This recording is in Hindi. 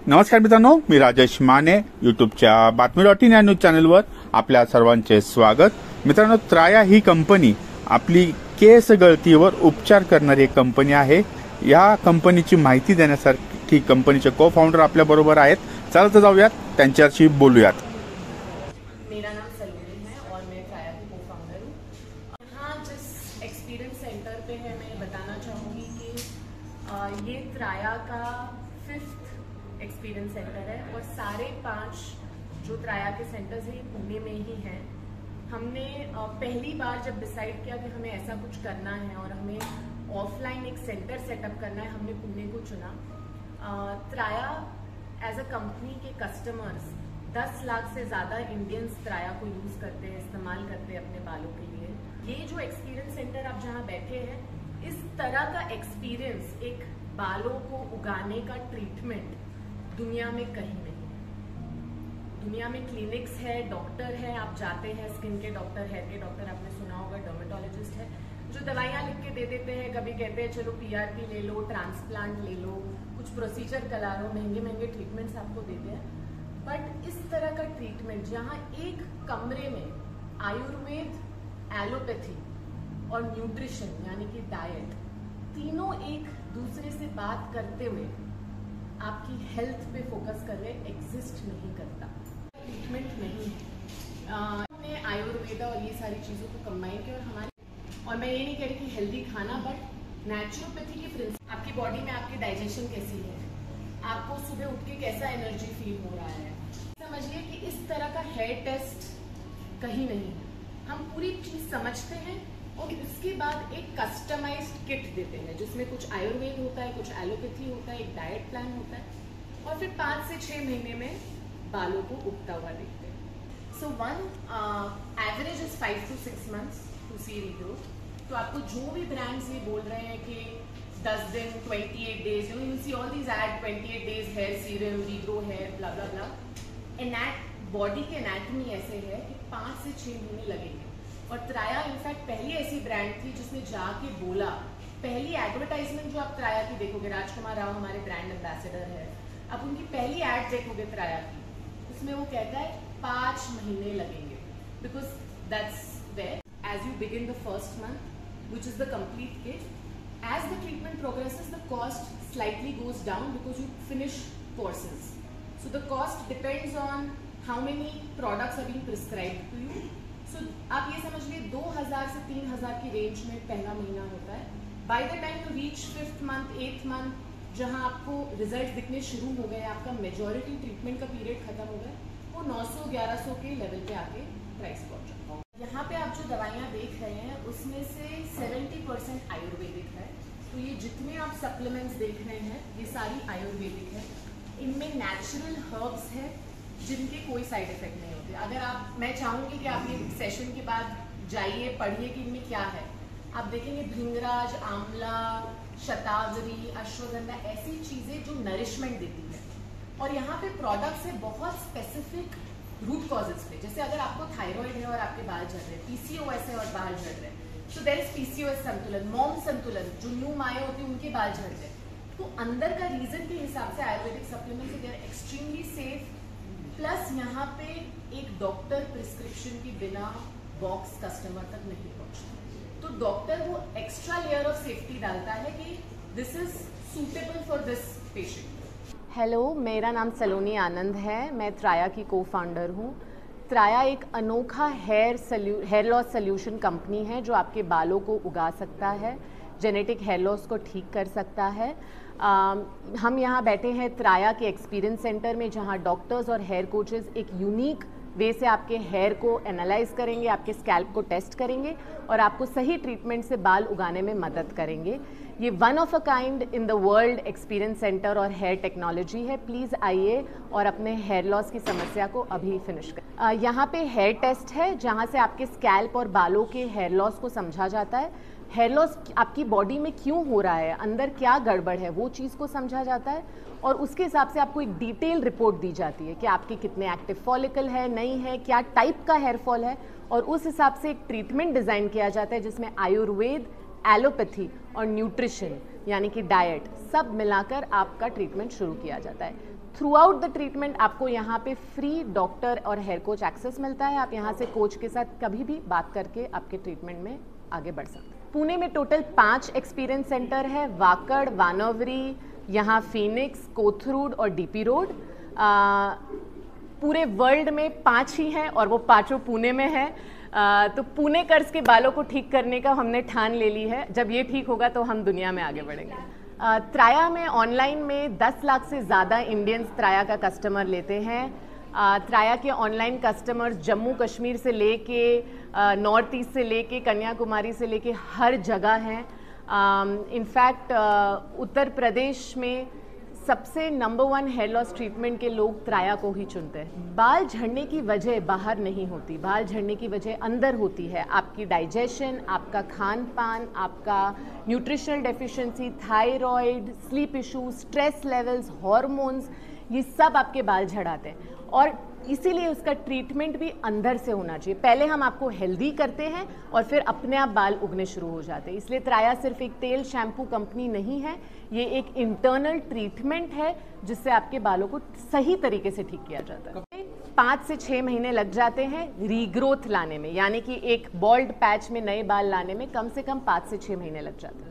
नमस्कार मित्रांनो, मी राजेश माने यूट्यूबच्या बातमी.इन या न्यूज चॅनलवर आपल्या सर्वांचे स्वागत। मित्रांनो, त्राया ही कंपनी आपली केस गळतीवर उपचार करणारी एक कंपनी आहे। या कंपनीची माहिती देण्यासाठी कंपनीचे को फाउंडर आपल्या बरोबर आहेत। चला तर जाऊयात, त्यांच्याशी बोलूयात। मेरा नाम सलोनी है और मैं त्राया की को फाउंडर हूँ। हाँ, जिस एक्सपीरियंस सेंटर पे है, मैं बताना चाहूँगी कि ये त्राया का 5th एक्सपीरियंस सेंटर है और सारे 5 जो त्राया के सेंटर्स हैं ये पुणे में ही हैं। हमने पहली बार जब डिसाइड किया कि हमें ऐसा कुछ करना है और हमें ऑफलाइन एक सेंटर सेटअप करना है, हमने पुणे को चुना। त्राया एज अ कंपनी के कस्टमर्स 10 लाख से ज़्यादा इंडियंस त्राया को यूज़ करते हैं, इस्तेमाल करते हैं अपने बालों के लिए। ये जो एक्सपीरियंस सेंटर आप जहाँ बैठे हैं, इस तरह का एक्सपीरियंस, एक बालों को उगाने का ट्रीटमेंट दुनिया में कहीं नहीं है। दुनिया में क्लिनिक्स है, डॉक्टर है, आप जाते हैं, स्किन के डॉक्टर, हेयर के डॉक्टर, आपने सुना होगा, डर्मेटोलॉजिस्ट है, जो दवाइयाँ लिख के दे देते हैं। कभी कहते हैं चलो PRP ले लो, ट्रांसप्लांट ले लो, कुछ प्रोसीजर करा लो, महंगे महंगे ट्रीटमेंट्स आपको देते हैं। बट इस तरह का ट्रीटमेंट जहाँ एक कमरे में आयुर्वेद, एलोपैथी और न्यूट्रिशन यानी कि डाइट, तीनों एक दूसरे से बात करते हुए आपकी हेल्थ पे फोकस कर रहे, एग्जिस्ट नहीं करता, ट्रीटमेंट नहीं है। हमने आयुर्वेदा और ये सारी चीज़ों को कंबाइन किया और मैं ये नहीं कह रही कि हेल्दी खाना, बट नेचुरोपैथी के प्रिंसिपल, आपकी बॉडी में आपकी डाइजेशन कैसी है, आपको सुबह उठ के कैसा एनर्जी फील हो रहा है, समझिए कि इस तरह का हेयर टेस्ट कहीं नहीं है। हम पूरी चीज़ समझते हैं और उसके बाद एक कस्टमाइज्ड किट देते हैं जिसमें कुछ आयुर्वेद होता है, कुछ एलोपैथी होता है, एक डाइट प्लान होता है और फिर 5 से 6 महीने में बालों को उगता हुआ देखते हैं। So one average is 5 to 6 months to see regrowth. तो आपको जो भी ब्रांड्स ये बोल रहे हैं कि 10 दिन, 28 days, you see all these ad 28 days hair serum, regrow hair, blah blah blah. Body के एनाटमी ऐसे है कि 5 से 6 महीने लगेंगे। और त्राया इनफैक्ट पहली ऐसी ब्रांड थी जिसने जाके बोला, पहली एडवर्टाइजमेंट जो आप त्राया की देखोगे, राजकुमार राव हमारे ब्रांड एम्बेसडर है, आप उनकी पहली एड देखोगे त्राया की, उसमें वो कहता है 5 महीने लगेंगे, because that's where as you begin the first month which is the complete kit, as the treatment progresses the cost slightly goes down because you finish courses. So the cost depends on how many products are being prescribed to you. So, आप ये समझिए 2000 से 3000 की रेंज में पहला महीना होता है। By the time you reach 5th month, 8th month, जहाँ आपको रिजल्ट दिखने शुरू हो गए, आपका मेजॉरिटी ट्रीटमेंट का पीरियड खत्म हो गया, वो 900-1100 के लेवल पे आके प्राइस पहुंच जाता है। यहाँ पे आप जो दवाइयाँ देख रहे हैं उसमें से 70% आयुर्वेदिक है। तो ये जितने आप सप्लीमेंट्स देख रहे हैं ये सारी आयुर्वेदिक है। इनमें नेचुरल हर्ब्स है जिनके कोई साइड इफेक्ट नहीं होते। अगर आप, मैं चाहूँगी कि आप ये सेशन के बाद जाइए, पढ़िए कि इनमें क्या है। आप देखेंगे भृंगराज, आंवला, शतावरी, अश्वगंधा, ऐसी चीज़ें जो नरिशमेंट देती है। और यहाँ पे प्रोडक्ट्स है बहुत स्पेसिफिक रूट कॉजेज पे। जैसे अगर आपको थायराइड है और आपके बाल झड़ रहे हैं, PCOS है और बाल झड़ रहे हैं, तो देयर इज PCOS संतुलन, मोम संतुलन, जो न्यू माए होती है उनके बाल झड़ रहे हैं। तो अंदर का रीजन के हिसाब से Ayurvedic supplements they are extremely safe. Plus यहाँ पे एक डॉक्टर प्रिस्क्रिप्शन के बिना बॉक्स कस्टमर तक नहीं पहुँचता, तो डॉक्टर वो एक्स्ट्रा लेयर ऑफ सेफ्टी डालता है कि this is suitable for this patient. Hello, मेरा नाम सलोनी आनंद है, मैं त्राया की को फाउंडर हूँ। त्राया एक अनोखा हेयर लॉस सोल्यूशन कंपनी है जो आपके बालों को उगा सकता है, जेनेटिक हेयर लॉस को ठीक कर सकता है। हम यहाँ बैठे हैं त्राया के एक्सपीरियंस सेंटर में, जहाँ डॉक्टर्स और हेयर कोचेस एक यूनिक वे से आपके हेयर को एनालाइज करेंगे, आपके स्कैल्प को टेस्ट करेंगे और आपको सही ट्रीटमेंट से बाल उगाने में मदद करेंगे। ये one of a kind in the world experience centre और हेयर टेक्नोलॉजी है। प्लीज़ आइए और अपने हेयर लॉस की समस्या को अभी फिनिश करें। यहाँ पे हेयर टेस्ट है जहाँ से आपके स्कैल्प और बालों के हेयर लॉस को समझा जाता है। हेयर लॉस आपकी बॉडी में क्यों हो रहा है, अंदर क्या गड़बड़ है, वो चीज़ को समझा जाता है और उसके हिसाब से आपको एक डिटेल रिपोर्ट दी जाती है कि आपके कितने एक्टिव फॉलिकल है, नहीं है, क्या टाइप का हेयर फॉल है, और उस हिसाब से एक ट्रीटमेंट डिज़ाइन किया जाता है जिसमें आयुर्वेद, एलोपैथी और न्यूट्रिशन यानी कि डाइट, सब मिलाकर आपका ट्रीटमेंट शुरू किया जाता है। थ्रू आउट द ट्रीटमेंट आपको यहाँ पे फ्री डॉक्टर और हेयर कोच एक्सेस मिलता है। आप यहाँ से कोच के साथ कभी भी बात करके आपके ट्रीटमेंट में आगे बढ़ सकते हैं। पुणे में टोटल 5 एक्सपीरियंस सेंटर है, वाकड़, वानवरी, यहाँ फीनिक्स, कोथरूड और डीपी रोड। पूरे वर्ल्ड में 5 ही हैं और वो 5 पुणे में है। तो पुणे कर्ज के बालों को ठीक करने का हमने ठान ले ली है। जब ये ठीक होगा तो हम दुनिया में आगे बढ़ेंगे। त्राया में ऑनलाइन में 10 लाख से ज़्यादा इंडियंस त्राया का कस्टमर लेते हैं। त्राया के ऑनलाइन कस्टमर्स जम्मू कश्मीर से लेके नॉर्थ ईस्ट से लेके कन्याकुमारी से लेके हर जगह हैं। इनफैक्ट उत्तर प्रदेश में सबसे नंबर 1 हेयर लॉस ट्रीटमेंट के लोग त्राया को ही चुनते हैं। बाल झड़ने की वजह बाहर नहीं होती, बाल झड़ने की वजह अंदर होती है। आपकी डाइजेशन, आपका खान पान, आपका nutritional deficiency, thyroid, sleep issues, stress levels, hormones, ये सब आपके बाल झड़ाते हैं और इसीलिए उसका ट्रीटमेंट भी अंदर से होना चाहिए। पहले हम आपको हेल्दी करते हैं और फिर अपने आप बाल उगने शुरू हो जाते हैं। इसलिए त्राया सिर्फ एक तेल शैम्पू कंपनी नहीं है, ये एक इंटरनल ट्रीटमेंट है जिससे आपके बालों को सही तरीके से ठीक किया जाता है। 5 से 6 महीने लग जाते हैं रीग्रोथ लाने में, यानी कि एक बॉल्ड पैच में नए बाल लाने में कम से कम 5 से 6 महीने लग जाते हैं।